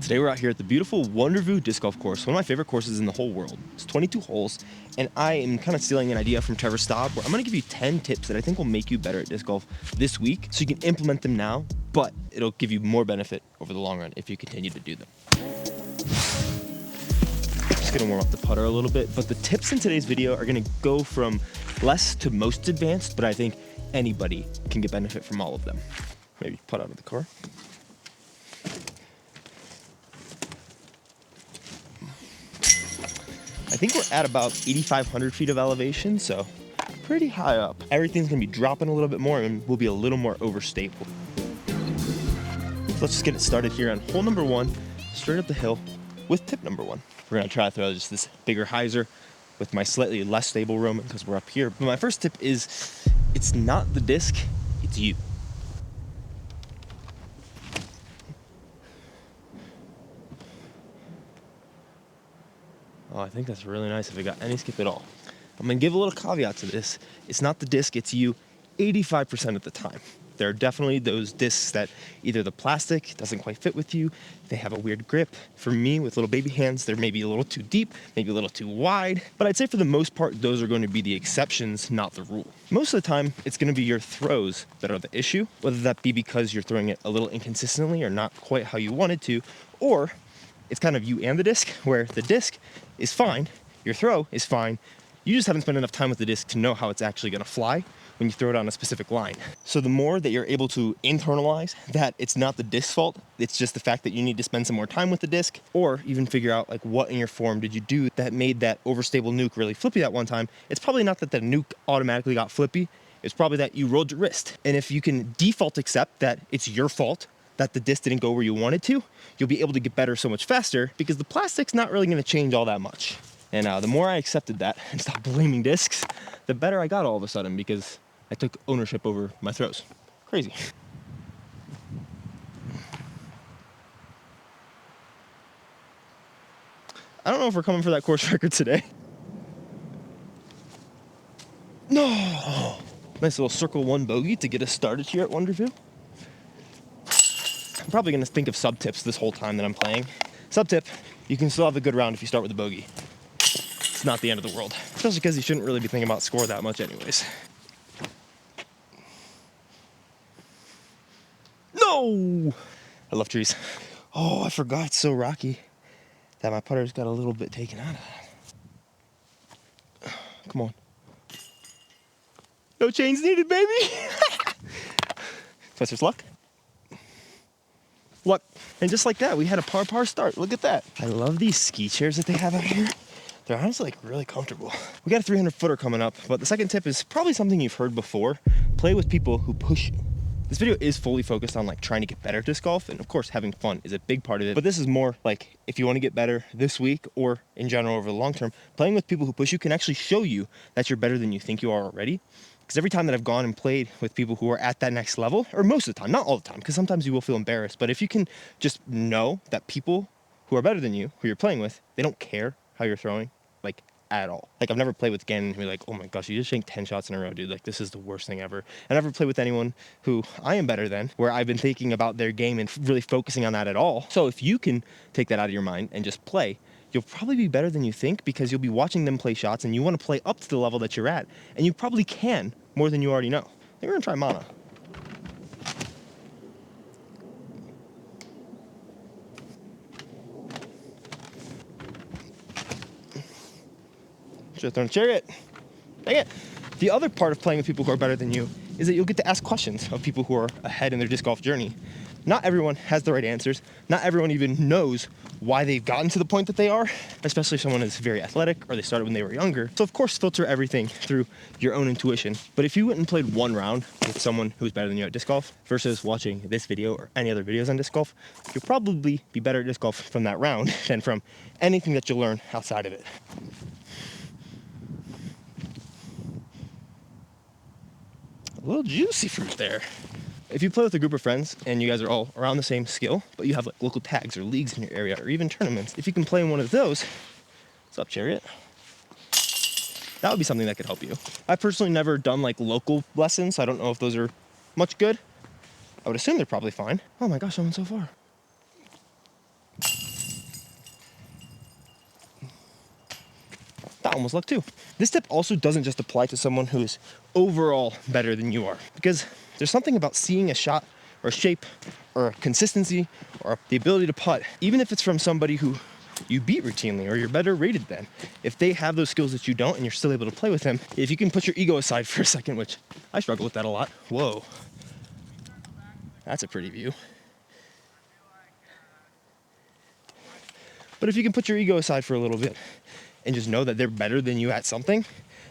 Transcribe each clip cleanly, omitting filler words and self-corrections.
Today we're out here at the beautiful Wonderview Disc Golf Course, one of my favorite courses in the whole world. It's 22 holes, and I am kind of stealing an idea from Trevor Staub, where I'm going to give you 10 tips that I think will make you better at disc golf this week, so you can implement them now, but it'll give you more benefit over the long run if you continue to do them. Just going to warm up the putter a little bit, but the tips in today's video are going to go from less to most advanced, but I think anybody can get benefit from all of them. Maybe putt out of the car. I think we're at about 8,500 feet of elevation, so pretty high up. Everything's gonna be dropping a little bit more and we'll be a little more overstable. So let's just get it started here on hole number one, straight up the hill with tip number one. We're gonna try to throw just this bigger hyzer with my slightly less stable Roman because we're up here. But my first tip is, it's not the disc, it's you. Oh, I think that's really nice if it got any skip at all. I'm gonna give a little caveat to this. It's not the disc, it's you 85% of the time. There are definitely those discs that either the plastic doesn't quite fit with you, they have a weird grip. For me, with little baby hands, they're maybe a little too deep, maybe a little too wide. But I'd say for the most part, those are going to be the exceptions, not the rule. Most of the time, it's gonna be your throws that are the issue, whether that be because you're throwing it a little inconsistently or not quite how you wanted to, or it's kind of you and the disc, where the disc is fine, your throw is fine, you just haven't spent enough time with the disc to know how it's actually gonna fly when you throw it on a specific line. So the more that you're able to internalize that it's not the disc's fault, it's just the fact that you need to spend some more time with the disc, or even figure out like what in your form did you do that made that overstable nuke really flippy that one time. It's probably not that the nuke automatically got flippy, it's probably that you rolled your wrist. And if you can default accept that it's your fault that the disc didn't go where you wanted to, you'll be able to get better so much faster because the plastic's not really gonna change all that much. And the more I accepted that and stopped blaming discs, the better I got all of a sudden because I took ownership over my throws. Crazy. I don't know if we're coming for that course record today. No! Nice little circle one bogey to get us started here at Wonderview. I'm probably gonna think of sub tips this whole time that I'm playing. Sub tip, you can still have a good round if you start with a bogey. It's not the end of the world, especially because you shouldn't really be thinking about score that much anyways. No! I love trees. Oh, I forgot, it's so rocky that my putter's got a little bit taken out of that. Come on. No chains needed, baby! Twister's luck. Luck. And just like that, we had a par start. Look at that. I love these ski chairs that they have out here. They're honestly like really comfortable. We got a 300 footer coming up, but the second tip is probably something you've heard before. Play with people who push you. This video is fully focused on like trying to get better at disc golf, and of course having fun is a big part of it. But this is more like if you want to get better this week or in general over the long term, playing with people who push you can actually show you that you're better than you think you are already. Because every time that I've gone and played with people who are at that next level, or most of the time, not all the time, because sometimes you will feel embarrassed, but if you can just know that people who are better than you, who you're playing with, they don't care how you're throwing, like at all. Like I've never played with Gannon and be like, oh my gosh, you just shanked 10 shots in a row, dude. Like this is the worst thing ever. I never played with anyone who I am better than, where I've been thinking about their game and really focusing on that at all. So if you can take that out of your mind and just play, you'll probably be better than you think because you'll be watching them play shots and you want to play up to the level that you're at. And you probably can more than you already know. I think we're gonna try Mana. Should have thrown a chariot. Dang it. The other part of playing with people who are better than you is that you'll get to ask questions of people who are ahead in their disc golf journey. Not everyone has the right answers. Not everyone even knows why they've gotten to the point that they are, especially if someone is very athletic or they started when they were younger. So of course, filter everything through your own intuition. But if you went and played one round with someone who's better than you at disc golf versus watching this video or any other videos on disc golf, you'll probably be better at disc golf from that round than from anything that you'll learn outside of it. A little juicy fruit there. If you play with a group of friends and you guys are all around the same skill, but you have like local tags or leagues in your area or even tournaments, if you can play in one of those, what's up, Chariot? That would be something that could help you. I've personally never done like local lessons, so I don't know if those are much good. I would assume they're probably fine. Oh my gosh, I went so far. That one was luck too. This tip also doesn't just apply to someone who is overall better than you are, because there's something about seeing a shot or a shape or a consistency or the ability to putt, even if it's from somebody who you beat routinely or you're better rated than. If they have those skills that you don't and you're still able to play with them, if you can put your ego aside for a second, which I struggle with that a lot. Whoa. That's a pretty view. But if you can put your ego aside for a little bit and just know that they're better than you at something,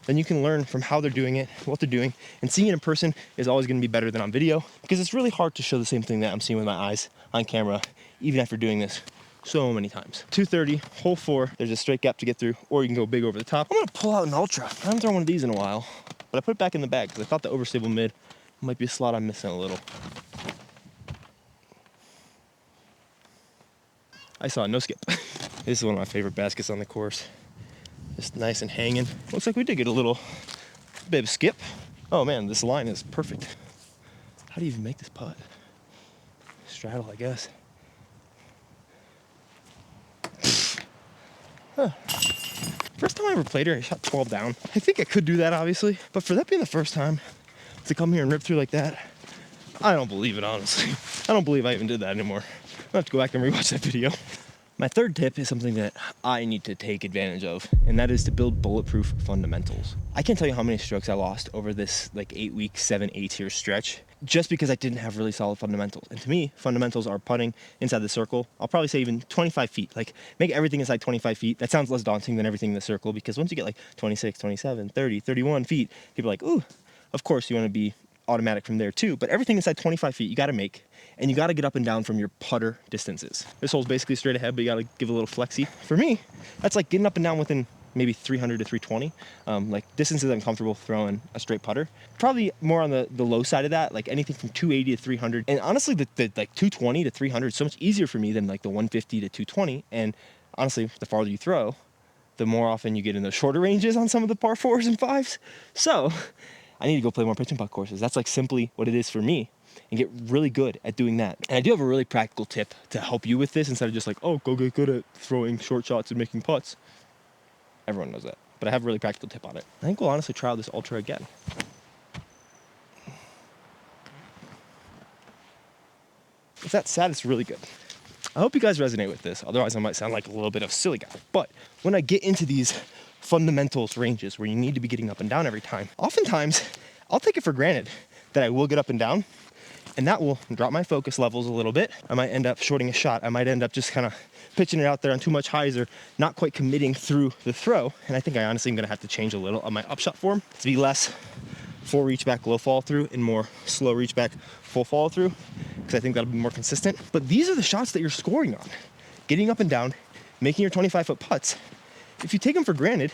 then you can learn from how they're doing it, what they're doing, and seeing it in person is always going to be better than on video, because it's really hard to show the same thing that I'm seeing with my eyes on camera, even after doing this so many times. 230, hole 4, there's a straight gap to get through, or you can go big over the top. I'm gonna pull out an Ultra. I haven't thrown one of these in a while, but I put it back in the bag because I thought the overstable mid might be a slot I'm missing a little. I saw a no skip. This is one of my favorite baskets on the course. Just nice and hanging. Looks like we did get a little bit of skip. Oh man, this line is perfect. How do you even make this putt? Straddle, I guess. Huh. First time I ever played her, I shot 12 down. I think I could do that, obviously, but for that being the first time to come here and rip through like that, I don't believe it, honestly. I don't believe I even did that anymore. I'll have to go back and rewatch that video. My third tip is something that I need to take advantage of, and that is to build bulletproof fundamentals. I can't tell you how many strokes I lost over this like 8-week, 7-8 year stretch, just because I didn't have really solid fundamentals. And to me, fundamentals are putting inside the circle. I'll probably say even 25 feet, like make everything inside 25 feet. That sounds less daunting than everything in the circle, because once you get like 26, 27, 30, 31 feet, people are like, ooh, of course you want to be automatic from there too, but everything inside 25 feet you got to make, and you got to get up and down from your putter distances. This hole's basically straight ahead, but you got to give a little flexy. For me, that's like getting up and down within maybe 300 to 320. Like distances I'm comfortable throwing a straight putter. Probably more on the low side of that, like anything from 280 to 300. And honestly, the like 220 to 300 is so much easier for me than like the 150 to 220. And honestly, the farther you throw, the more often you get in the shorter ranges on some of the par 4s and 5s. So I need to go play more pitch and putt courses. That's like simply what it is for me, and get really good at doing that. And I do have a really practical tip to help you with this, instead of just like, oh, go get good at throwing short shots and making putts. Everyone knows that, but I have a really practical tip on it. I think we'll honestly try out this Ultra again. If that's sad, it's really good. I hope you guys resonate with this, otherwise I might sound like a little bit of a silly guy. But when I get into these fundamentals ranges where you need to be getting up and down every time, oftentimes I'll take it for granted that I will get up and down, and that will drop my focus levels a little bit. I might end up shorting a shot. I might end up just kind of pitching it out there on too much highs or not quite committing through the throw. And I think I honestly am going to have to change a little on my upshot form to be less full reach back, low follow through, and more slow reach back, full follow through, because I think that'll be more consistent. But these are the shots that you're scoring on. Getting up and down, making your 25-foot putts. If you take them for granted,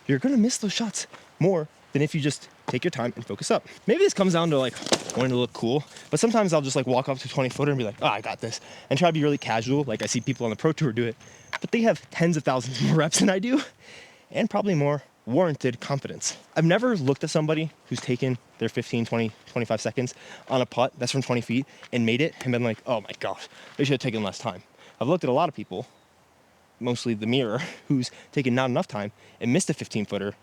you're going to miss those shots more than if you just take your time and focus up. Maybe this comes down to like wanting to look cool, but sometimes I'll just like walk up to 20-footer and be like, oh, I got this, and try to be really casual. Like I see people on the pro tour do it, but they have tens of thousands more reps than I do, and probably more warranted confidence. I've never looked at somebody who's taken their 15, 20, 25 seconds on a putt that's from 20 feet and made it and been like, oh my gosh, they should have taken less time. I've looked at a lot of people, mostly the mirror, who's taken not enough time and missed a 15-footer,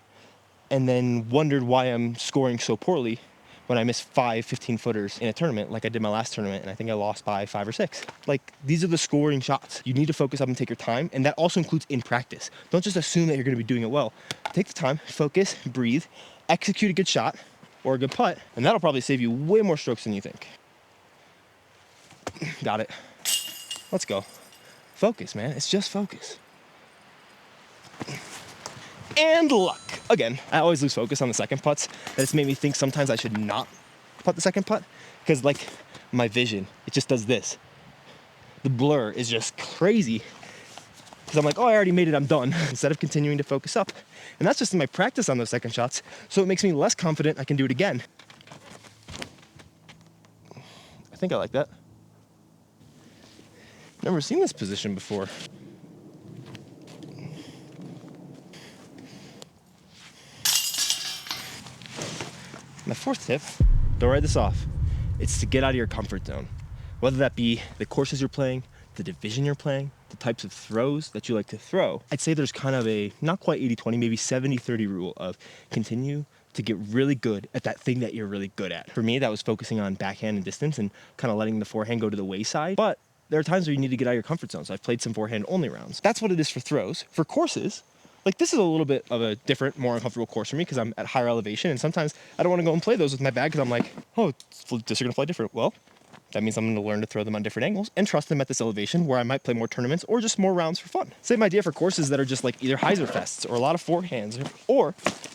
and then wondered why I'm scoring so poorly when I missed 5 15-footers in a tournament like I did my last tournament, and I think I lost by 5 or 6. Like, these are the scoring shots. You need to focus up and take your time, and that also includes in practice. Don't just assume that you're going to be doing it well. Take the time, focus, breathe, execute a good shot or a good putt, and that'll probably save you way more strokes than you think. Got it. Let's go. Focus, man. It's just focus. And luck. Again, I always lose focus on the second putts. That's made me think sometimes I should not putt the second putt, because like my vision, it just does this. The blur is just crazy, because I'm like, oh, I already made it, I'm done, instead of continuing to focus up. And that's just in my practice on those second shots, so it makes me less confident I can do it again. I think I like that. Never seen this position before. My fourth tip, don't write this off, it's to get out of your comfort zone. Whether that be the courses you're playing, the division you're playing, the types of throws that you like to throw, I'd say there's kind of a, not quite 80-20, maybe 70-30 rule of continue to get really good at that thing that you're really good at. For me, that was focusing on backhand and distance and kind of letting the forehand go to the wayside. But there are times where you need to get out of your comfort zone. So I've played some forehand only rounds. That's what it is for throws. For courses, like this is a little bit of a different, more uncomfortable course for me because I'm at higher elevation. And sometimes I don't want to go and play those with my bag because I'm like, oh, discs are going to fly different. Well, that means I'm going to learn to throw them on different angles and trust them at this elevation where I might play more tournaments or just more rounds for fun. Same idea for courses that are just like either hyzer fests or a lot of forehands, or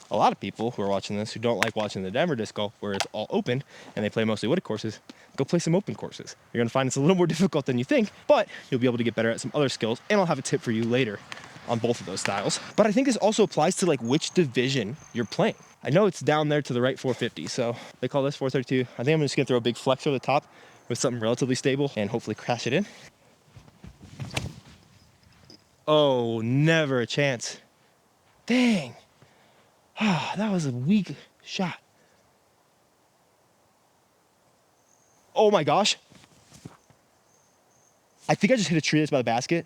a lot of people who are watching this who don't like watching the Denver disc golf where it's all open and they play mostly wooded courses. Go play some open courses. You're going to find it's a little more difficult than you think, but you'll be able to get better at some other skills, and I'll have a tip for you later on both of those styles. But I think this also applies to like which division you're playing. I know it's down there to the right 450, so they call this 432. I think I'm just going to throw a big flex over the top with something relatively stable and hopefully crash it in. Oh, never a chance. Dang. Ah, that was a weak shot. Oh my gosh. I think I just hit a tree that's by the basket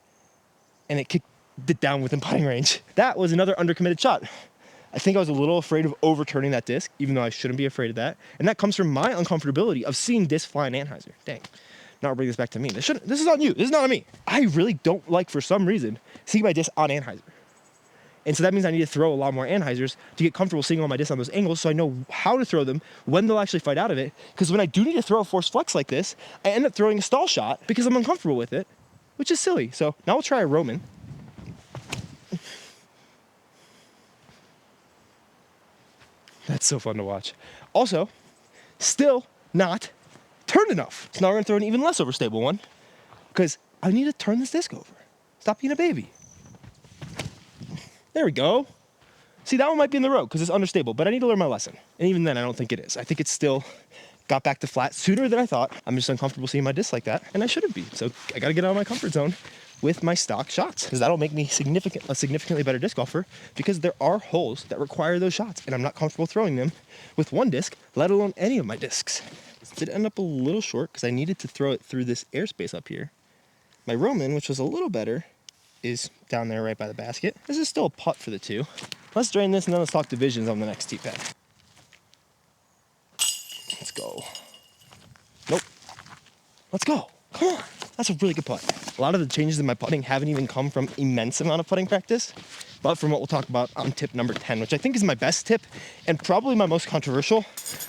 and it kicked it down within putting range. That was another undercommitted shot. I think I was a little afraid of overturning that disc, even though I shouldn't be afraid of that. And that comes from my uncomfortability of seeing disc fly in Anheuser. Dang. Now I'll bring this back to me. This is on you. This is not on me. I really don't like, for some reason, seeing my disc on Anheuser. And so that means I need to throw a lot more Anheisers to get comfortable seeing all my discs on those angles so I know how to throw them when they'll actually fight out of it. Because when I do need to throw a forced flex like this, I end up throwing a stall shot because I'm uncomfortable with it, which is silly. So now we'll try a Roman. That's so fun to watch. Also, still not turned enough. So now we're gonna throw an even less overstable one because I need to turn this disc over. Stop being a baby. There we go. See, that one might be in the road because it's understable, but I need to learn my lesson. And even then, I don't think it is. I think it's still got back to flat sooner than I thought. I'm just uncomfortable seeing my disc like that, and I shouldn't be. So I gotta get out of my comfort zone with my stock shots because that'll make me a significantly better disc golfer because there are holes that require those shots, and I'm not comfortable throwing them with one disc, let alone any of my discs. This did end up a little short because I needed to throw it through this airspace up here. My Roman, which was a little better, is down there right by the basket. This is still a putt for the two. Let's drain this and then let's talk divisions on the next tee pad. Let's go. Nope. Let's go. Come on. That's a really good putt. A lot of the changes in my putting haven't even come from immense amount of putting practice, but from what we'll talk about on tip number 10, which I think is my best tip and probably my most controversial,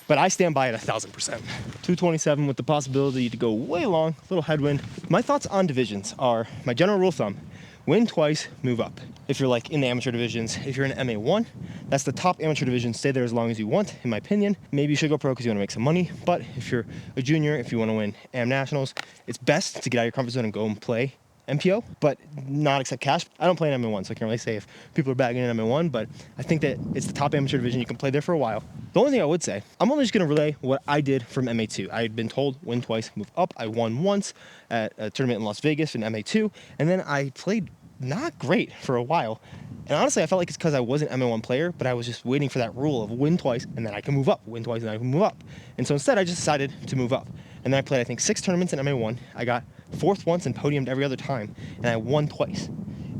but I stand by it 1,000%. 227 with the possibility to go way long, little headwind. My thoughts on divisions are, my general rule of thumb, win twice, move up. If you're like in the amateur divisions, if you're in MA1, that's the top amateur division, stay there as long as you want, in my opinion. Maybe you should go pro because you want to make some money, but if you're a junior, if you want to win AM Nationals, it's best to get out of your comfort zone and go and play MPO, but not accept cash. I don't play in MA1, so I can't really say if people are bagging in MA1, but I think that it's the top amateur division. You can play there for a while. The only thing I would say, I'm only just going to relay what I did from MA2. I had been told win twice, move up. I won once at a tournament in Las Vegas in MA2, and then I played not great for a while. And honestly, I felt like it's because I wasn't an MA1 player, but I was just waiting for that rule of win twice and then I can move up, win twice and then I can move up. And so instead, I just decided to move up. And then I played, I think, 6 tournaments in MA1. I got 4th once and podiumed every other time, and I won twice.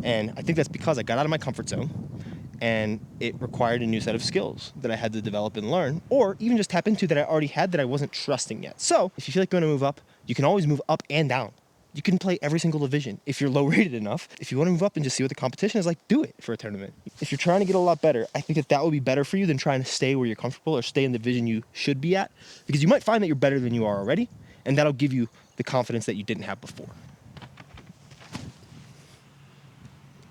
And I think that's because I got out of my comfort zone, and it required a new set of skills that I had to develop and learn, or even just tap into that I already had that I wasn't trusting yet. So if you feel like you want to move up, you can always move up and down. You can play every single division if you're low rated enough. If you want to move up and just see what the competition is like, do it for a tournament. If you're trying to get a lot better, I think that would be better for you than trying to stay where you're comfortable or stay in the division you should be at, because you might find that you're better than you are already, and that'll give you the confidence that you didn't have before.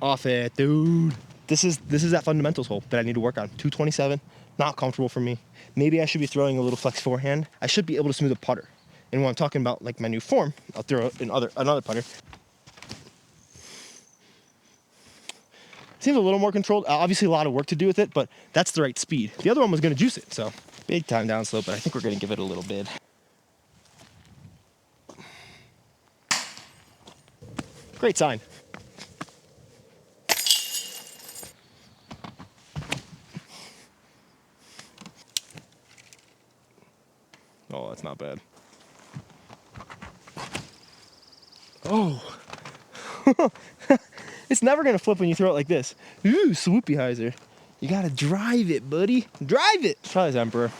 Off it, dude. This is that fundamentals hole that I need to work on. 227, not comfortable for me. Maybe I should be throwing a little flex forehand. I should be able to smooth a putter. And when I'm talking about like my new form, I'll throw another putter. Seems a little more controlled. Obviously a lot of work to do with it, but that's the right speed. The other one was gonna juice it, so big time downslope, but I think we're gonna give it a little bid. Great sign. Oh, that's not bad. Oh, It's never gonna flip when you throw it like this. Ooh, swoopy hyzer. You gotta drive it, buddy. Drive it. Try this, Emperor.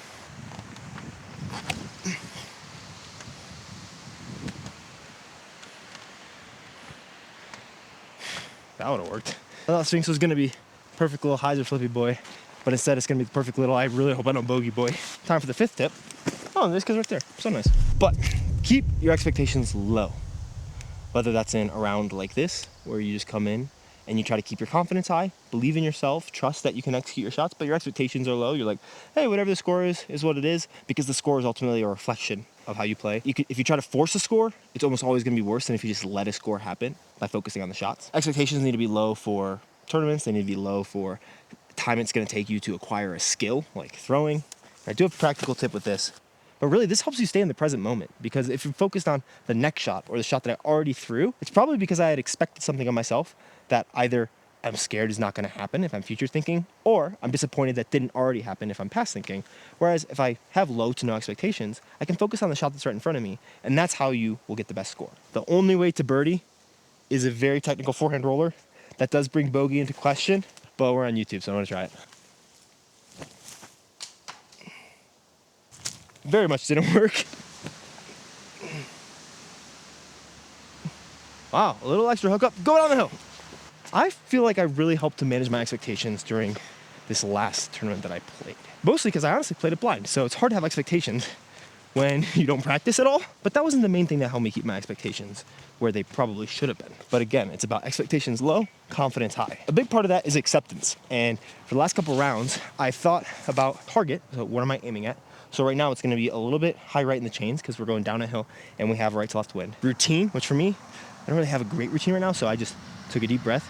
That would have worked. I thought Sphinx was gonna be perfect little hyzer flippy boy, but instead it's gonna be the perfect little, I really hope I don't bogey boy. Time for the 5th tip. Oh, this goes right there. So nice. But keep your expectations low. Whether that's in a round like this, where you just come in and you try to keep your confidence high, believe in yourself, trust that you can execute your shots, but your expectations are low. You're like, hey, whatever the score is what it is, because the score is ultimately a reflection of how you play. If you try to force a score, it's almost always gonna be worse than if you just let a score happen by focusing on the shots. Expectations need to be low for tournaments. They need to be low for time it's gonna take you to acquire a skill, like throwing. I do have a practical tip with this. But really, this helps you stay in the present moment, because if you're focused on the next shot or the shot that I already threw, it's probably because I had expected something of myself that either I'm scared is not going to happen if I'm future thinking, or I'm disappointed that didn't already happen if I'm past thinking. Whereas if I have low to no expectations, I can focus on the shot that's right in front of me, and that's how you will get the best score. The only way to birdie is a very technical forehand roller. That does bring bogey into question, but we're on YouTube, so I'm going to try it. Very much didn't work. Wow, a little extra hookup, go down the hill. I feel like I really helped to manage my expectations during this last tournament that I played. Mostly because I honestly played it blind, so it's hard to have expectations when you don't practice at all. But that wasn't the main thing that helped me keep my expectations where they probably should have been. But again, it's about expectations low, confidence high. A big part of that is acceptance. And for the last couple rounds, I thought about target, so what am I aiming at? So right now it's gonna be a little bit high right in the chains because we're going down a hill and we have right to left wind. Routine, which for me, I don't really have a great routine right now, so I just took a deep breath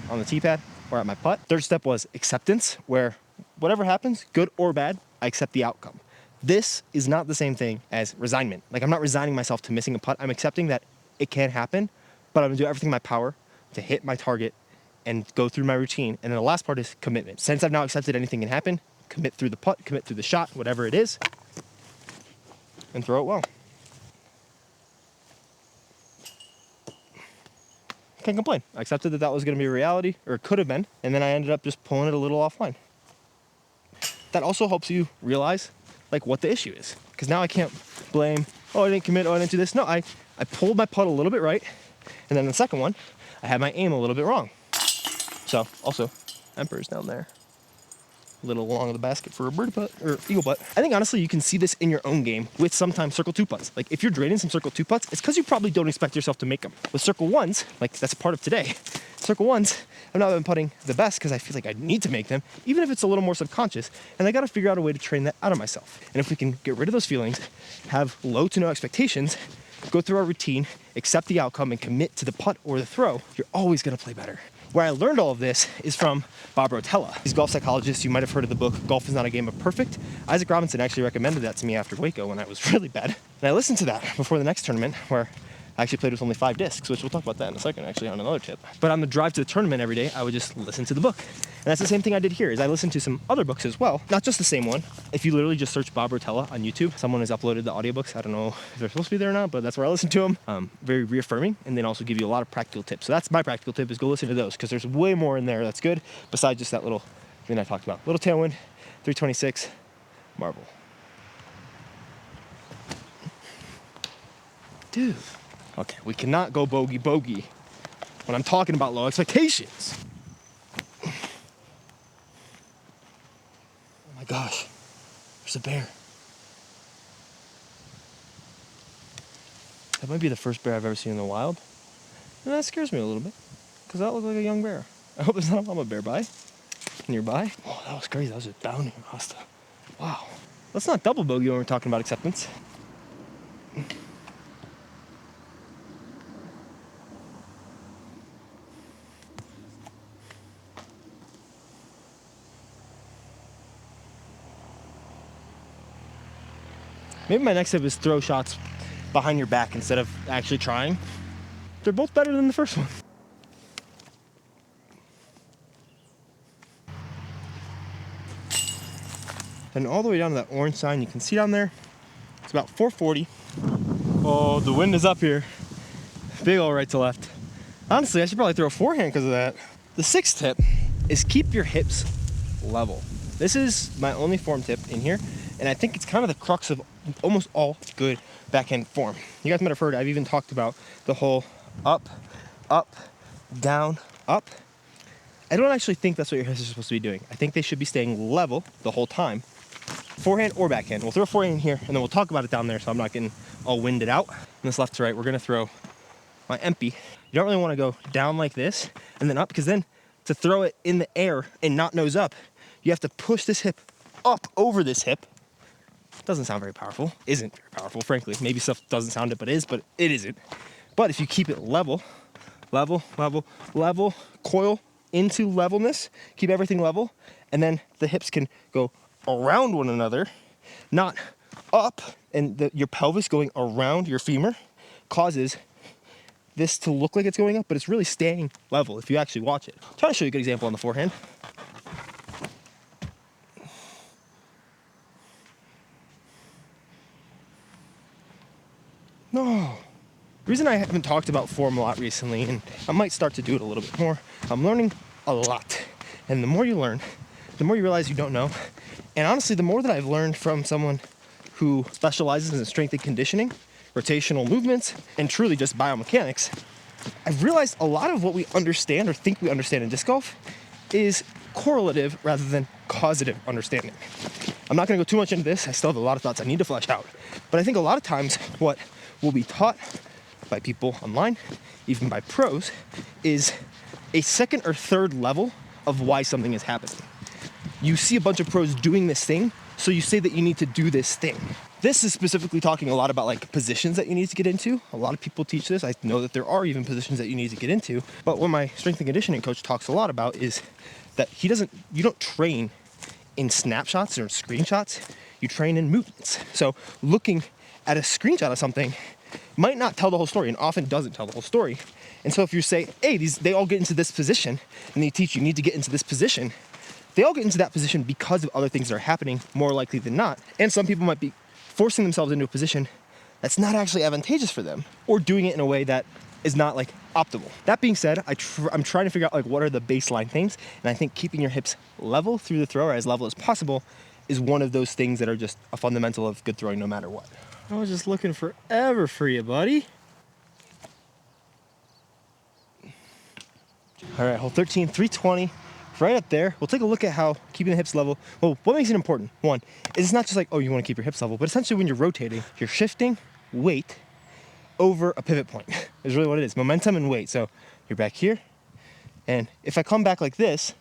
on the tee pad or at my putt. Third step was acceptance, where whatever happens, good or bad, I accept the outcome. This is not the same thing as resignment. Like, I'm not resigning myself to missing a putt. I'm accepting that it can happen, but I'm gonna do everything in my power to hit my target and go through my routine. And then the last part is commitment. Since I've now accepted anything can happen, commit through the putt, commit through the shot, whatever it is, and throw it well. Can't complain. I accepted that that was going to be a reality, or it could have been, and then I ended up just pulling it a little offline. That also helps you realize like what the issue is, because now I can't blame, oh, I didn't commit, oh, I didn't do this. No, I pulled my putt a little bit right, and then the second one, I had my aim a little bit wrong. So also, Emperor's down there. A little along the basket for a birdie putt or eagle putt. I think honestly you can see this in your own game with sometimes circle 2 putts. Like if you're draining some circle 2 putts, it's because you probably don't expect yourself to make them. With circle 1s, like that's a part of today. Circle 1s, I've not been putting the best because I feel like I need to make them, even if it's a little more subconscious, and I got to figure out a way to train that out of myself. And if we can get rid of those feelings, have low to no expectations, go through our routine, accept the outcome, and commit to the putt or the throw, you're always going to play better. Where I learned all of this is from Bob Rotella. He's a golf psychologist. You might have heard of the book, Golf is Not a Game of Perfect. Isaac Robinson actually recommended that to me after Waco when I was really bad. And I listened to that before the next tournament where I actually played with only 5 discs, which we'll talk about that in a second, actually, on another tip. But on the drive to the tournament every day, I would just listen to the book. And that's the same thing I did here, is I listened to some other books as well, not just the same one. If you literally just search Bob Rotella on YouTube, someone has uploaded the audiobooks. I don't know if they're supposed to be there or not, but that's where I listen to them. Very reaffirming, and then also give you a lot of practical tips. So that's my practical tip, is go listen to those, because there's way more in there that's good, besides just that little thing I talked about. Little tailwind, 326, marble. Dude. Okay, we cannot go bogey when I'm talking about low expectations. Oh my gosh, there's a bear. That might be the first bear I've ever seen in the wild. And that scares me a little bit, because that looked like a young bear. I hope there's not a mama bear nearby. Oh, that was crazy, that was just bounding across the, wow. Let's not double bogey when we're talking about acceptance. Maybe my next tip is throw shots behind your back instead of actually trying. They're both better than the first one. And all the way down to that orange sign, you can see down there, it's about 440. Oh, the wind is up here. Big ol' right to left. Honestly, I should probably throw a forehand because of that. The sixth tip is keep your hips level. This is my only form tip in here, and I think it's kind of the crux of almost all good backhand form. You guys might have heard, I've even talked about the whole up, up, down, up. I don't actually think that's what your hips are supposed to be doing. I think they should be staying level the whole time. Forehand or backhand. We'll throw a forehand in here, and then we'll talk about it down there so I'm not getting all winded out. And this left to right, we're gonna throw my empty. You don't really wanna go down like this and then up, because then to throw it in the air and not nose up, you have to push this hip up over this hip. Doesn't sound very powerful. Isn't very powerful, frankly. Maybe stuff doesn't sound it, but is, but it isn't. But if you keep it level, level, level, level, coil into levelness, keep everything level, and then the hips can go around one another, not up, and your pelvis going around your femur causes this to look like it's going up, but it's really staying level if you actually watch it. I'll try to show you a good example on the forehand. No. The reason I haven't talked about form a lot recently, and I might start to do it a little bit more, I'm learning a lot. And the more you learn, the more you realize you don't know. And honestly, the more that I've learned from someone who specializes in strength and conditioning, rotational movements, and truly just biomechanics, I've realized a lot of what we understand or think we understand in disc golf is correlative rather than causative understanding. I'm not gonna go too much into this. I still have a lot of thoughts I need to flesh out. But I think a lot of times what will be taught by people online, even by pros, is a second or third level of why something is happening. You see a bunch of pros doing this thing, so you say that you need to do this thing. This is specifically talking a lot about like positions that you need to get into. A lot of people teach this. I know that there are even positions that you need to get into. But what my strength and conditioning coach talks a lot about is that you don't train in snapshots or screenshots, you train in movements. So looking at a screenshot of something might not tell the whole story, and often doesn't tell the whole story. And so if you say, hey, they all get into this position, and they teach you need to get into this position, they all get into that position because of other things that are happening more likely than not. And some people might be forcing themselves into a position that's not actually advantageous for them, or doing it in a way that is not like optimal. That being said, I'm trying to figure out like what are the baseline things, and I think keeping your hips level through the throw, or as level as possible, is one of those things that are just a fundamental of good throwing no matter what. I was just looking forever for you, buddy. All right, hole 13, 320, right up there. We'll take a look at how keeping the hips level, well, what makes it important? One, is it's not just like, oh, you wanna keep your hips level, but essentially when you're rotating, you're shifting weight over a pivot point is really what it is, momentum and weight. So you're back here, and if I come back like this,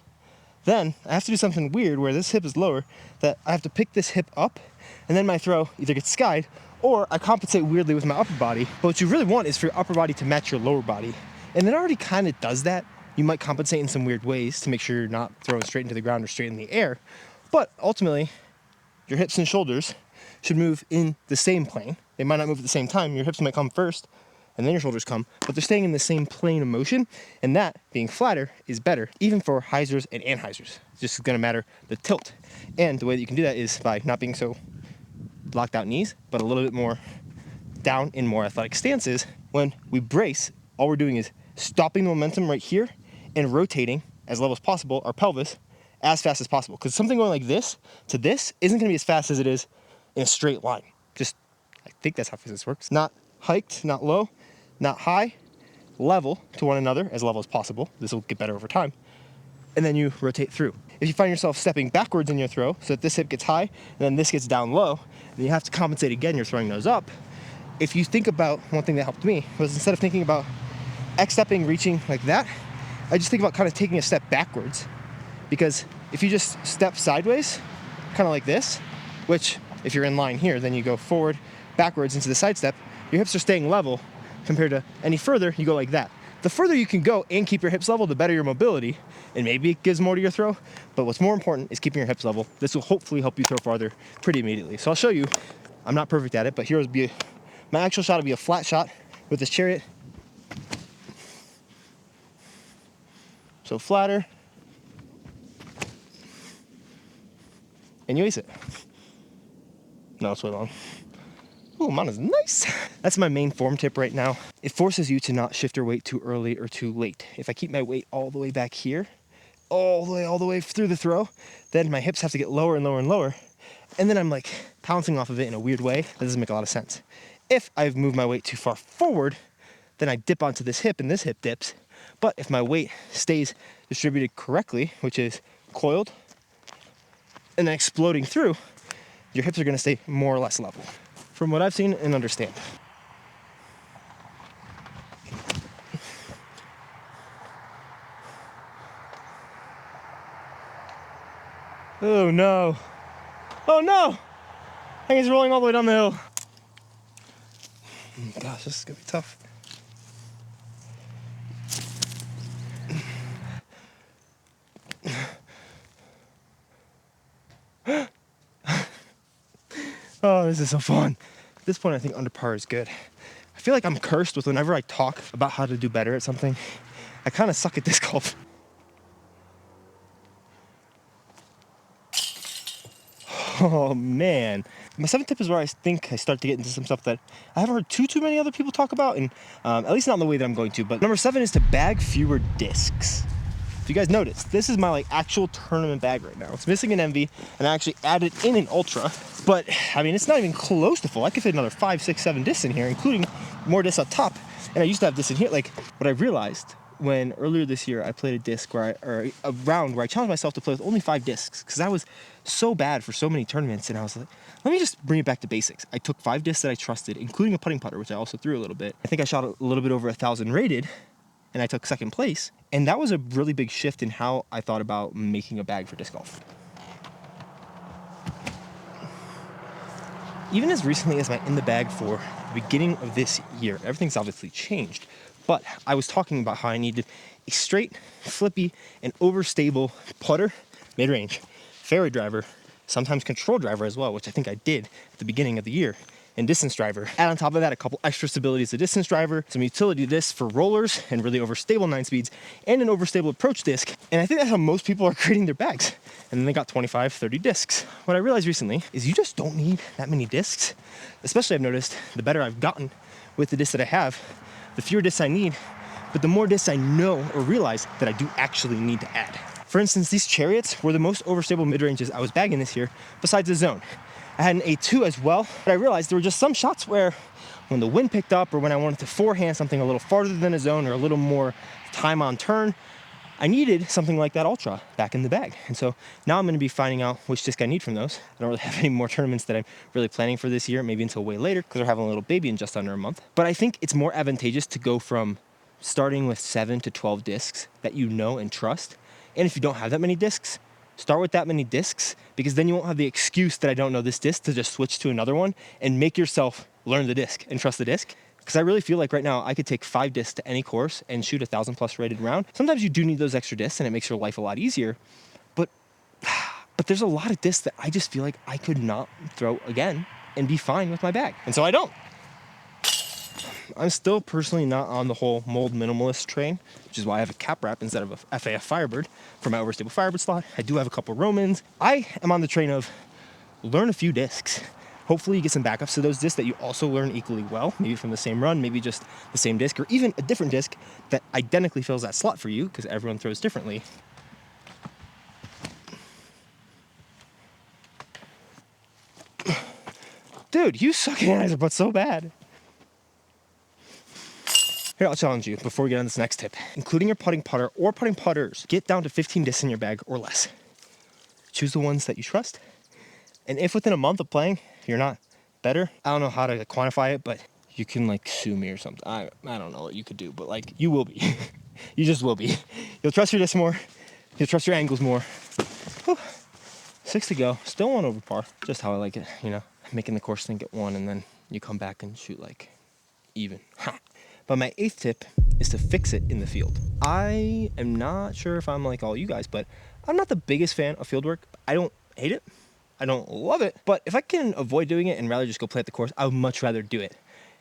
then I have to do something weird where this hip is lower, that I have to pick this hip up, and then my throw either gets skied, or I compensate weirdly with my upper body. But what you really want is for your upper body to match your lower body. And it already kind of does that. You might compensate in some weird ways to make sure you're not throwing straight into the ground or straight in the air. But ultimately, your hips and shoulders should move in the same plane. They might not move at the same time. Your hips might come first, and then your shoulders come, but they're staying in the same plane of motion, and that, being flatter, is better, even for hyzers and anhyzers. It's just gonna matter the tilt. And the way that you can do that is by not being so locked out knees, but a little bit more down in more athletic stances. When we brace, all we're doing is stopping the momentum right here and rotating as level as possible our pelvis as fast as possible. Because something going like this to this isn't gonna be as fast as it is in a straight line. I think that's how physics works. Not hiked, not low, not high, level to one another, as level as possible. This will get better over time. And then you rotate through. If you find yourself stepping backwards in your throw, so that this hip gets high, and then this gets down low, and you have to compensate again, you're throwing those up. If you think about, one thing that helped me was instead of thinking about X-stepping, reaching like that, I just think about kind of taking a step backwards. Because if you just step sideways, kind of like this, which if you're in line here, then you go forward, backwards into the side step, your hips are staying level compared to any further, you go like that. The further you can go and keep your hips level, the better your mobility, and maybe it gives more to your throw, but what's more important is keeping your hips level. This will hopefully help you throw farther pretty immediately. So I'll show you. I'm not perfect at it, but here will be my actual shot will be a flat shot with this chariot. So flatter, and you ace it. No, it's way long. Oh, mine is nice. That's my main form tip right now. It forces you to not shift your weight too early or too late. If I keep my weight all the way back here, all the way through the throw, then my hips have to get lower and lower and lower. And then I'm like pouncing off of it in a weird way. That doesn't make a lot of sense. If I've moved my weight too far forward, then I dip onto this hip and this hip dips. But if my weight stays distributed correctly, which is coiled and then exploding through, your hips are gonna stay more or less level. From what I've seen and understand. Oh no. Oh no! I think it's rolling all the way down the hill. Gosh, this is gonna be tough. Oh, this is so fun. At this point, I think under par is good. I feel like I'm cursed with whenever I talk about how to do better at something, I kind of suck at disc golf. Oh man. My seventh tip is where I think I start to get into some stuff that I haven't heard too many other people talk about, and at least not in the way that I'm going to. But number 7 is to bag fewer discs. If you guys noticed, this is my like actual tournament bag right now. It's missing an MV, and I actually added in an Ultra. But I mean, it's not even close to full. I could fit another 5, 6, 7 discs in here, including more discs up top. And I used to have this in here. Like, what I realized when earlier this year I played a round where I challenged myself to play with only 5 discs, because I was so bad for so many tournaments, and I was like, let me just bring it back to basics. I took 5 discs that I trusted, including a putting putter, which I also threw a little bit. I think I shot a little bit over 1,000 rated, and I took 2nd place. And that was a really big shift in how I thought about making a bag for disc golf. Even as recently as my in the bag for the beginning of this year, everything's obviously changed. But I was talking about how I needed a straight, flippy, and overstable putter, mid-range, fairway driver, sometimes control driver as well, which I think I did at the beginning of the year, and distance driver. Add on top of that a couple extra stabilities, a distance driver, some utility discs for rollers and really overstable 9 speeds, and an overstable approach disc. And I think that's how most people are creating their bags. And then they got 25, 30 discs. What I realized recently is you just don't need that many discs. Especially I've noticed the better I've gotten with the discs that I have, the fewer discs I need, but the more discs I know or realize that I do actually need to add. For instance, these Chariots were the most overstable mid-ranges I was bagging this year, besides the Zone. I had an A2 as well, but I realized there were just some shots where when the wind picked up or when I wanted to forehand something a little farther than a Zone or a little more time on turn, I needed something like that Ultra back in the bag. And so now I'm gonna be finding out which disc I need from those. I don't really have any more tournaments that I'm really planning for this year, maybe until way later, because we're having a little baby in just under a month. But I think it's more advantageous to go from starting with 7 to 12 discs that you know and trust. And if you don't have that many discs, start with that many discs, because then you won't have the excuse that I don't know this disc to just switch to another one and make yourself learn the disc and trust the disc. Because I really feel like right now I could take 5 discs to any course and shoot 1,000+ rated round. Sometimes you do need those extra discs and it makes your life a lot easier, but there's a lot of discs that I just feel like I could not throw again and be fine with my bag. And so I don't. I'm still personally not on the whole mold minimalist train, which is why I have a cap wrap instead of a FAF Firebird for my overstable Firebird slot. I do have a couple Romans. I am on the train of learn a few discs. Hopefully you get some backups to those discs that you also learn equally well, maybe from the same run, maybe just the same disc, or even a different disc that identically fills that slot for you, because everyone throws differently. Dude, you suck at analyzer, but so bad. Here, I'll challenge you before we get on this next tip. Including your putting putter or putting putters, get down to 15 discs in your bag or less. Choose the ones that you trust. And if within a month of playing, you're not better, I don't know how to quantify it, but you can like sue me or something. I don't know what you could do, but like you will be. You just will be. You'll trust your discs more. You'll trust your angles more. Whew. 6 to go. Still 1 over par. Just how I like it, you know. Making the course think at 1 and then you come back and shoot like even. Ha. But my 8th tip is to fix it in the field. I am not sure if I'm like all you guys, but I'm not the biggest fan of field work. I don't hate it. I don't love it. But if I can avoid doing it and rather just go play at the course, I would much rather do it.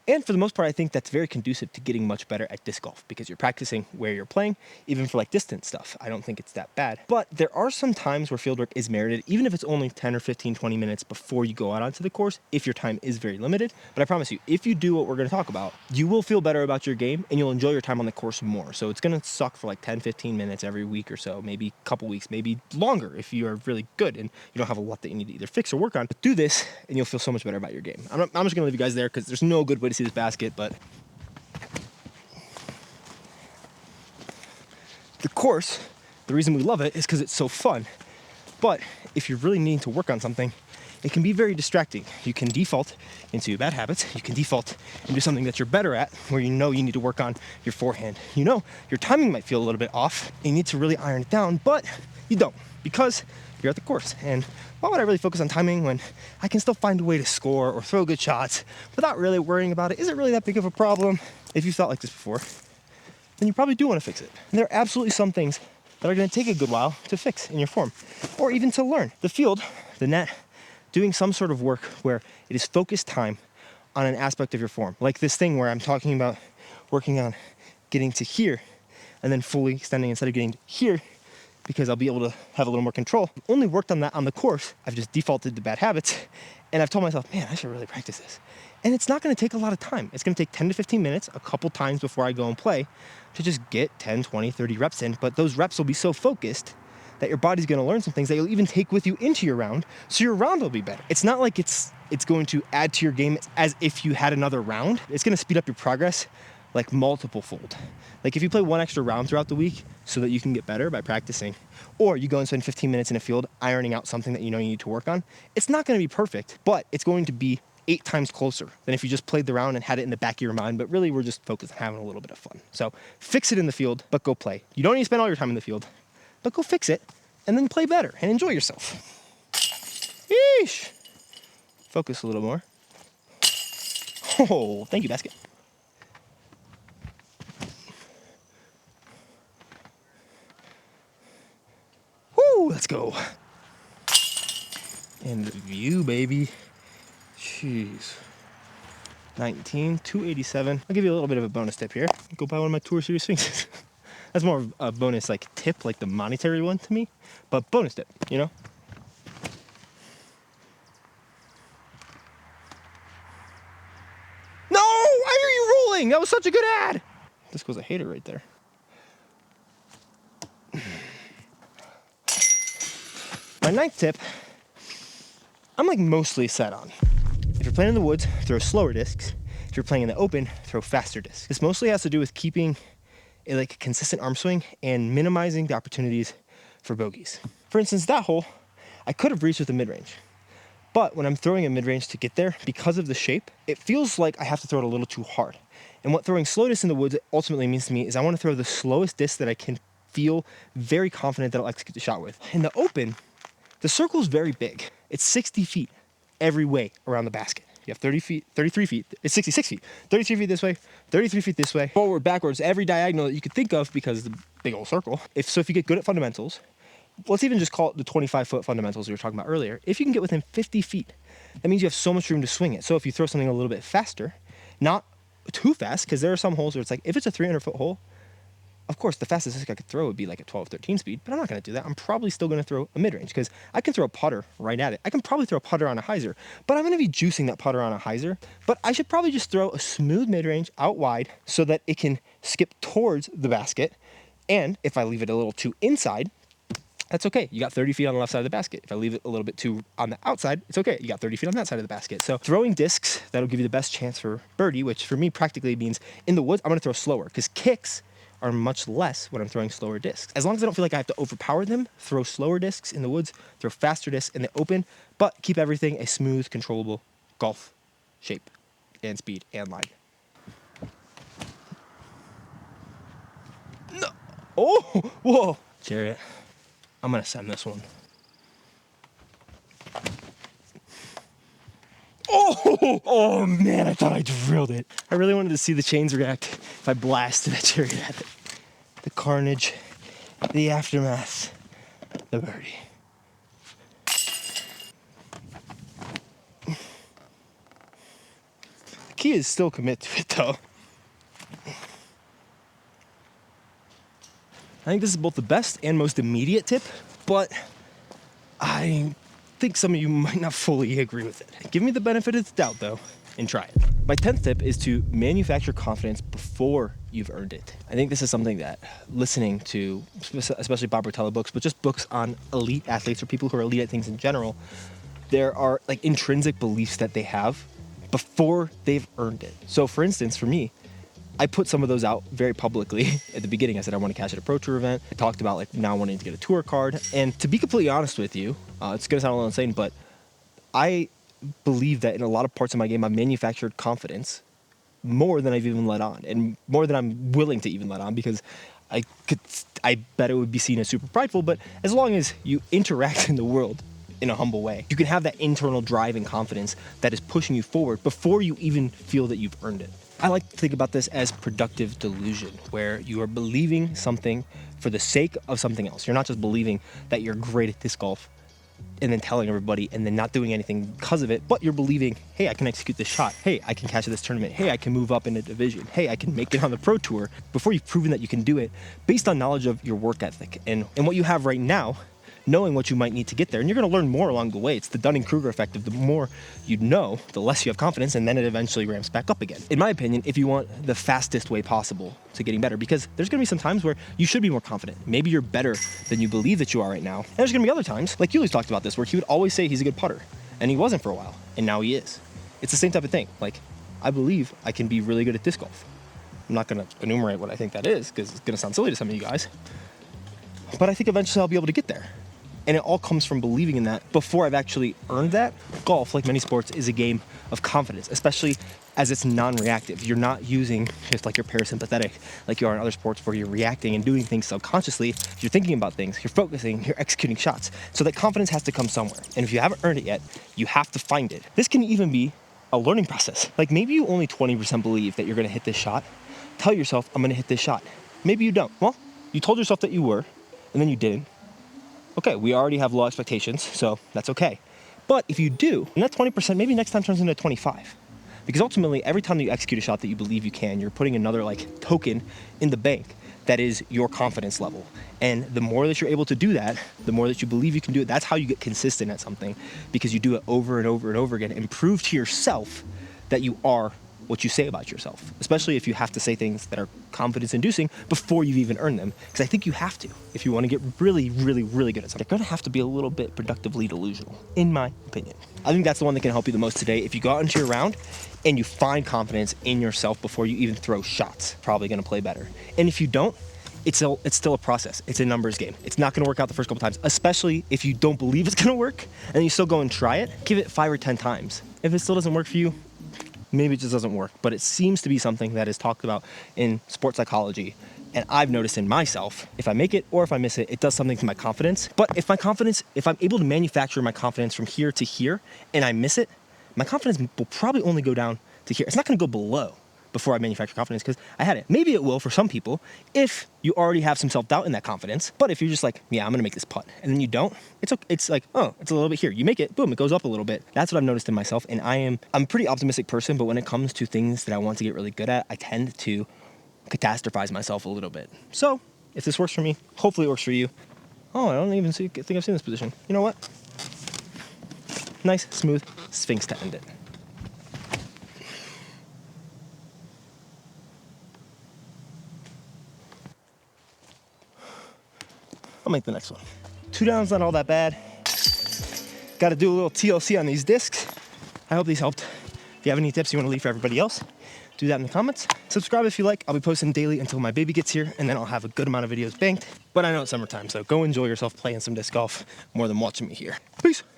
And for the most part, I think that's very conducive to getting much better at disc golf because you're practicing where you're playing, even for like distance stuff. I don't think it's that bad. But there are some times where fieldwork is merited, even if it's only 10 or 15, 20 minutes before you go out onto the course, if your time is very limited. But I promise you, if you do what we're going to talk about, you will feel better about your game and you'll enjoy your time on the course more. So it's going to suck for like 10, 15 minutes every week or so, maybe a couple weeks, maybe longer if you are really good and you don't have a lot that you need to either fix or work on. But do this and you'll feel so much better about your game. I'm just going to leave you guys there because there's no good way to see this basket, but the course, the reason we love it is because it's so fun. But if you're really needing to work on something, it can be very distracting. You can default into bad habits. You can default into something that you're better at, where you know you need to work on your forehand. You know your timing might feel a little bit off, and you need to really iron it down, but you don't because you're at the course. And why would I really focus on timing when I can still find a way to score or throw good shots without really worrying about it? Is it really that big of a problem? If you've thought like this before, then you probably do want to fix it. And there are absolutely some things that are going to take a good while to fix in your form, or even to learn. The field, the net, doing some sort of work where it is focused time on an aspect of your form. Like this thing where I'm talking about working on getting to here and then fully extending instead of getting to here, because I'll be able to have a little more control. I've only worked on that on the course. I've just defaulted to bad habits, and I've told myself, man, I should really practice this. And it's not going to take a lot of time. It's going to take 10 to 15 minutes, a couple times before I go and play, to just get 10, 20, 30 reps in. But those reps will be so focused that your body's going to learn some things that you'll even take with you into your round, so your round will be better. It's not like it's going to add to your game as if you had another round. It's going to speed up your progress like multiple fold. Like if you play one extra round throughout the week so that you can get better by practicing, or you go and spend 15 minutes in a field ironing out something that you know you need to work on, it's not going to be perfect, but it's going to be 8 times closer than if you just played the round and had it in the back of your mind, but really we're just focused on having a little bit of fun. So fix it in the field, but go play. You don't need to spend all your time in the field, but go fix it and then play better and enjoy yourself. Yeesh. Focus a little more. Oh, thank you, basket. Woo, let's go. And the view, baby. Jeez. 19, 287. I'll give you a little bit of a bonus tip here. Go buy one of my Tour Series Sphinxes. That's more of a bonus like tip, like the monetary one to me, but bonus tip, you know? No! Why are you rolling? That was such a good ad! This goes a hater right there. My ninth tip, I'm like mostly set on. If you're playing in the woods, throw slower discs. If you're playing in the open, throw faster discs. This mostly has to do with keeping a like consistent arm swing and minimizing the opportunities for bogeys. For instance, that hole, I could have reached with a mid-range. But when I'm throwing a mid-range to get there, because of the shape, it feels like I have to throw it a little too hard. And what throwing slow discs in the woods ultimately means to me is I want to throw the slowest disc that I can feel very confident that I'll execute the shot with. In the open, the circle is very big. It's 60 feet every way around the basket. You have 30 feet, 33 feet, it's 66 feet. 33 feet this way, 33 feet this way, forward, backwards, every diagonal that you could think of because it's a big old circle. If you get good at fundamentals, let's even just call it the 25-foot fundamentals we were talking about earlier. If you can get within 50 feet, that means you have so much room to swing it. So if you throw something a little bit faster, not too fast, because there are some holes where it's like, if it's a 300-foot hole, of course, the fastest disc I could throw would be like a 12, 13 speed, but I'm not going to do that. I'm probably still going to throw a mid-range because I can throw a putter right at it. I can probably throw a putter on a hyzer, but I'm going to be juicing that putter on a hyzer. But I should probably just throw a smooth mid-range out wide so that it can skip towards the basket. And if I leave it a little too inside, that's okay. You got 30 feet on the left side of the basket. If I leave it a little bit too on the outside, it's okay. You got 30 feet on that side of the basket. So throwing discs, that'll give you the best chance for birdie, which for me practically means in the woods, I'm going to throw slower because kicks are much less when I'm throwing slower discs. As long as I don't feel like I have to overpower them, throw slower discs in the woods, throw faster discs in the open, but keep everything a smooth, controllable golf shape and speed and line. No. Oh, whoa. Chariot, I'm gonna send this one. Oh man, I thought I drilled it. I really wanted to see the chains react if I blasted that chariot at it. The carnage, the aftermath, the birdie. The key is still commit to it though. I think this is both the best and most immediate tip, but I think some of you might not fully agree with it. Give me the benefit of the doubt though, and try it. My 10th tip is to manufacture confidence before you've earned it. I think this is something that listening to, especially Bob Rotella books, but just books on elite athletes or people who are elite at things in general, there are like intrinsic beliefs that they have before they've earned it. So for instance, for me, I put some of those out very publicly at the beginning. I said I want to cash at a Pro Tour event. I talked about like now wanting to get a tour card. And to be completely honest with you, it's going to sound a little insane, but I believe that in a lot of parts of my game, I've manufactured confidence more than I've even let on, and more than I'm willing to even let on, because I bet it would be seen as super prideful. But as long as you interact in the world in a humble way, you can have that internal drive and confidence that is pushing you forward before you even feel that you've earned it. I like to think about this as productive delusion, where you are believing something for the sake of something else. You're not just believing that you're great at disc golf and then telling everybody and then not doing anything because of it, but you're believing, hey, I can execute this shot. Hey, I can cash at this tournament. Hey, I can move up in a division. Hey, I can make it on the Pro Tour, before you've proven that you can do it based on knowledge of your work ethic and what you have right now, knowing what you might need to get there. And you're going to learn more along the way. It's the Dunning-Kruger effect of the more you know, the less you have confidence, and then it eventually ramps back up again. In my opinion, if you want the fastest way possible to getting better, because there's going to be some times where you should be more confident. Maybe you're better than you believe that you are right now. And there's going to be other times, like Yuli's talked about this, where he would always say he's a good putter, and he wasn't for a while, and now he is. It's the same type of thing. Like, I believe I can be really good at disc golf. I'm not going to enumerate what I think that is, because it's going to sound silly to some of you guys. But I think eventually I'll be able to get there. And it all comes from believing in that before I've actually earned that. Golf, like many sports, is a game of confidence, especially as it's non-reactive. You're not using just like you're parasympathetic, like you are in other sports where you're reacting and doing things subconsciously. You're thinking about things, you're focusing, you're executing shots. So that confidence has to come somewhere. And if you haven't earned it yet, you have to find it. This can even be a learning process. Like maybe you only 20% believe that you're gonna hit this shot. Tell yourself, I'm gonna hit this shot. Maybe you don't. Well, you told yourself that you were, and then you didn't. Okay, we already have low expectations, so that's okay. But if you do, and that 20%, maybe next time turns into 25. Because ultimately, every time that you execute a shot that you believe you can, you're putting another like token in the bank that is your confidence level. And the more that you're able to do that, the more that you believe you can do it. That's how you get consistent at something, because you do it over and over and over again and prove to yourself that you are what you say about yourself, especially if you have to say things that are confidence-inducing before you've even earned them. Because I think you have to. If you want to get really, really, really good at something, you're going to have to be a little bit productively delusional, in my opinion. I think that's the one that can help you the most today. If you go out into your round and you find confidence in yourself before you even throw shots, probably going to play better. And if you don't, it's still a process. It's a numbers game. It's not going to work out the first couple times, especially if you don't believe it's going to work and you still go and try it. Give it 5 or 10 times. If it still doesn't work for you, maybe it just doesn't work, but it seems to be something that is talked about in sports psychology. And I've noticed in myself, if I make it or if I miss it, it does something to my confidence. But if I'm able to manufacture my confidence from here to here and I miss it, my confidence will probably only go down to here. It's not going to go below before I manufacture confidence, because I had it. Maybe it will for some people if you already have some self-doubt in that confidence. But if you're just like, yeah, I'm going to make this putt, and then you don't, it's okay. It's like, oh, it's a little bit here. You make it, boom, it goes up a little bit. That's what I've noticed in myself. And I'm a pretty optimistic person, but when it comes to things that I want to get really good at, I tend to catastrophize myself a little bit. So if this works for me, hopefully it works for you. Oh, I don't even think I've seen this position. You know what? Nice, smooth sphinx to end it. I'll make the next one. 2 down's not all that bad. Got to do a little TLC on these discs. I hope these helped. If you have any tips you want to leave for everybody else, do that in the comments. Subscribe if you like. I'll be posting daily until my baby gets here, and then I'll have a good amount of videos banked. But I know it's summertime, so go enjoy yourself playing some disc golf more than watching me here. Peace.